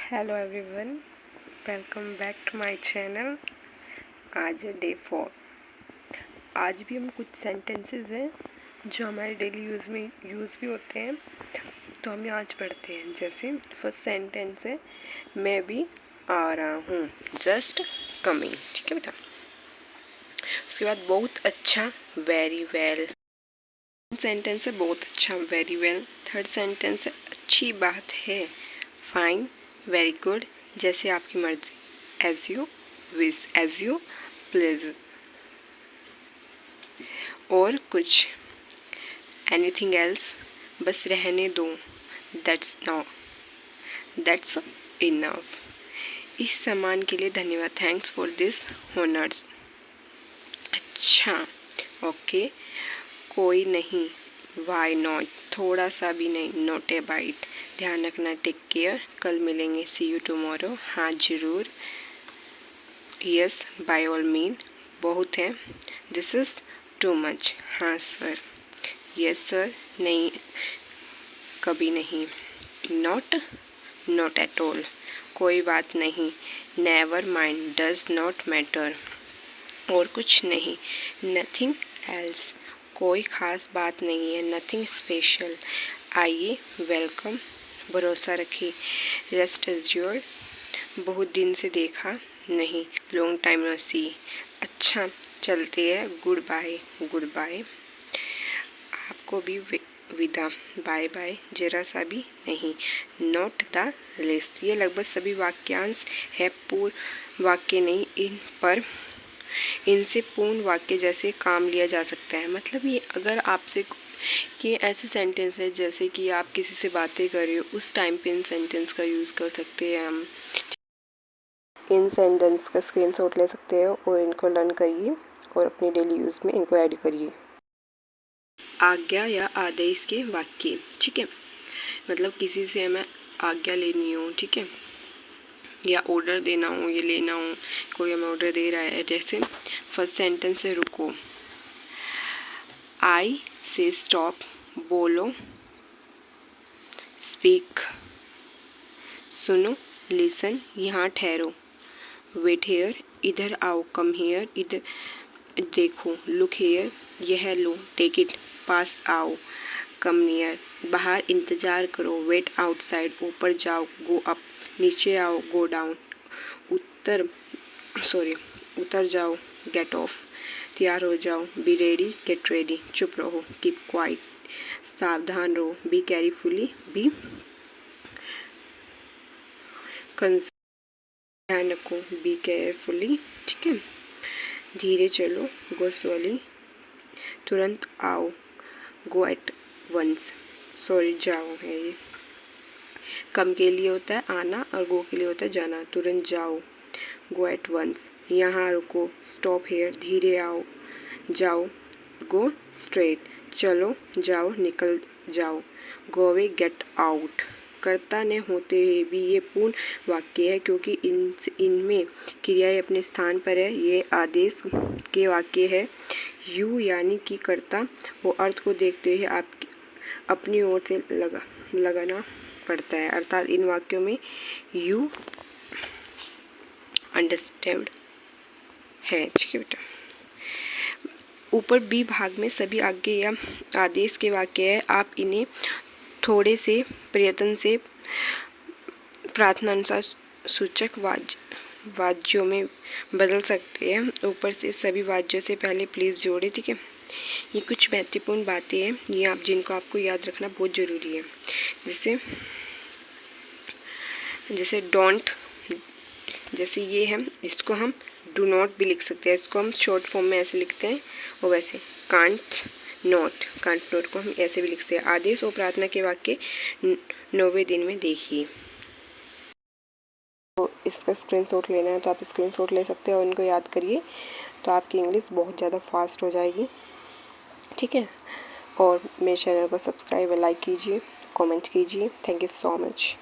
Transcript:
Hello everyone, welcome back to my channel. आज है day 4। आज भी हम कुछ सेंटेंसेस हैं जो हमारे डेली यूज़ में यूज़ भी होते हैं, तो हम आज पढ़ते हैं। जैसे फर्स्ट सेंटेंस है, मैं भी आ रहा हूँ, जस्ट कमिंग। ठीक है बेटा। उसके बाद बहुत अच्छा, वेरी वेल। सेंटेंस है बहुत अच्छा, वेरी वेल। थर्ड सेंटेंस है अच्छी बात है, फाइन, वेरी गुड, जैसे आपकी मर्जी, as you wish, as you please. और कुछ एनीथिंग एल्स, बस रहने दो, दैट्स नो, दैट्स इनफ। इस सम्मान के लिए धन्यवाद, थैंक्स फॉर दिस ऑनर्स। अच्छा, ओके, कोई नहीं, वाई नॉट, थोड़ा सा भी नहीं, नॉट ए बाइट। ध्यान रखना, टेक केयर, कल मिलेंगे, सी यू टुमारो। हाँ जरूर, यस बाय ऑल मीन, बहुत है, दिस इज़ टू मच। हाँ सर, यस सर, नहीं कभी नहीं, नॉट, नॉट एट ऑल, कोई बात नहीं, never mind, does not matter. और कुछ नहीं, नथिंग एल्स, कोई ख़ास बात नहीं है, नथिंग स्पेशल। आइए, वेलकम, भरोसा रखिए, रेस्ट एज्योर्ड, बहुत दिन से देखा नहीं, लॉन्ग टाइम नो सी। अच्छा, चलते हैं, गुड बाय, गुड बाय। आपको भी विदा, बाय बाय, जरा सा भी नहीं, नॉट द लिस्ट। ये लगभग सभी वाक्यांश है, पूर्ण वाक्य नहीं, इन पर इनसे पूर्ण वाक्य जैसे काम लिया जा सकता है। मतलब ये अगर आपसे कि ऐसे सेंटेंस है जैसे कि आप किसी से बातें कर रहे हो, उस टाइम पे इन सेंटेंस का यूज़ कर सकते हैं हम। इन सेंटेंस का स्क्रीनशॉट ले सकते हो और इनको लर्न करिए और अपनी डेली यूज़ में इनको ऐड करिए। आज्ञा या आदेश के वाक्य, ठीक है, मतलब किसी से हमें आज्ञा लेनी हो, ठीक है, या ऑर्डर देना हो, ये लेना हो, कोई हमें ऑर्डर दे रहा है। जैसे फर्स्ट सेंटेंस है रुको, आई से स्टॉप, बोलो, स्पीक, सुनो, लिसन, यहाँ ठहरो, वेट हेयर, इधर आओ, कम हेयर, इधर देखो, लुक हेयर, यह लो, टेक इट, पास आओ, कम नियर, बाहर इंतज़ार करो, वेट आउटसाइड, ऊपर जाओ, गो अप, नीचे आओ, गो डाउन, उतर जाओ, गेट ऑफ, तैयार हो जाओ, बी रेडी, गेट रेडी, चुप रहो, कीप क्वाइट, सावधान रहो, बी केयरफुली, बी ध्यान रखो, बी केयरफुली, ठीक है, धीरे चलो, गो स्लोली, तुरंत आओ, गो एट वंस, सॉरी जाओ है ये। कम के लिए होता है आना और गो के लिए होता है जाना, तुरंत जाओ, गो एट वंस, यहाँ रुको, स्टॉप हेयर, धीरे आओ, जाओ, गो स्ट्रेट, चलो, जाओ, निकल जाओ, गो अवे, गेट आउट। कर्ता ने होते हुए भी ये पूर्ण वाक्य है क्योंकि इनमें क्रियाएं अपने स्थान पर है। ये आदेश के वाक्य है। यू यानी कि कर्ता वो अर्थ को देखते हुए आप अपनी ओर से लगाना पड़ता है, अर्थात इन वाक्यों में यू अंडरस्टैंड है, ठीक है बेटा। ऊपर बी भाग में सभी आज्ञा या आदेश के वाक्य है। आप इन्हें थोड़े से प्रयत्न से प्रार्थनानुसार सूचक वाद्यों में बदल सकते हैं। ऊपर से सभी वाद्यों से पहले प्लीज़ जोड़े, ठीक है। ये कुछ महत्वपूर्ण बातें हैं, ये आप जिनको आपको याद रखना बहुत ज़रूरी है। जैसे डोंट, जैसे ये है, इसको हम डू नॉट भी लिख सकते हैं, इसको हम शॉर्ट फॉर्म में ऐसे लिखते हैं, और वैसे कांट नॉट को हम ऐसे भी लिखते हैं। आदेश और प्रार्थना के वाक्य 9वें दिन में देखिए। तो इसका स्क्रीनशॉट लेना है तो आप स्क्रीनशॉट ले सकते हो और इनको याद करिए, तो आपकी इंग्लिश बहुत ज़्यादा फास्ट हो जाएगी, ठीक है। और मेरे चैनल को सब्सक्राइब और लाइक कीजिए, कमेंट कीजिए। Thank you so much.